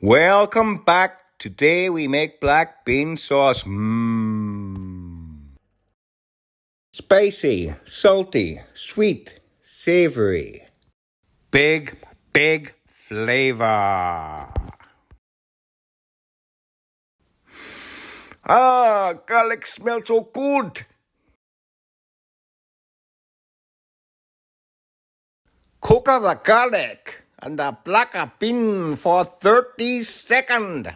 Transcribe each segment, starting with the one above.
Welcome back. Today we make black bean sauce. Spicy, salty, sweet, savory. Big flavor. Garlic smells so good. Cook the garlic and the black bean for 30 seconds.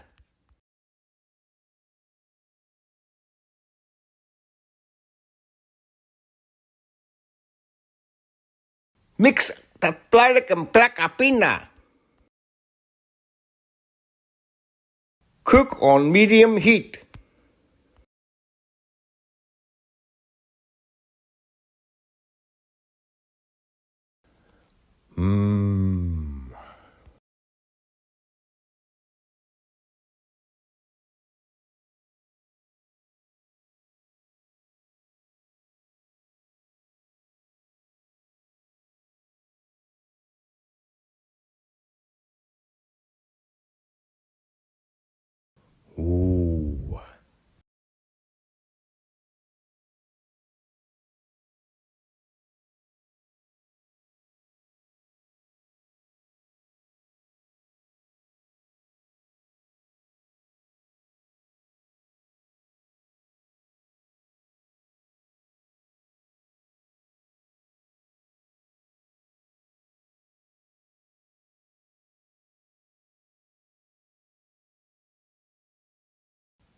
Mix the garlic and black bean. Cook on medium heat. Ooh.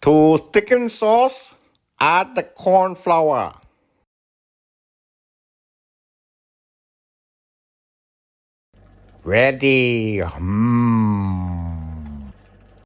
To thicken sauce, add the cornflour. Ready.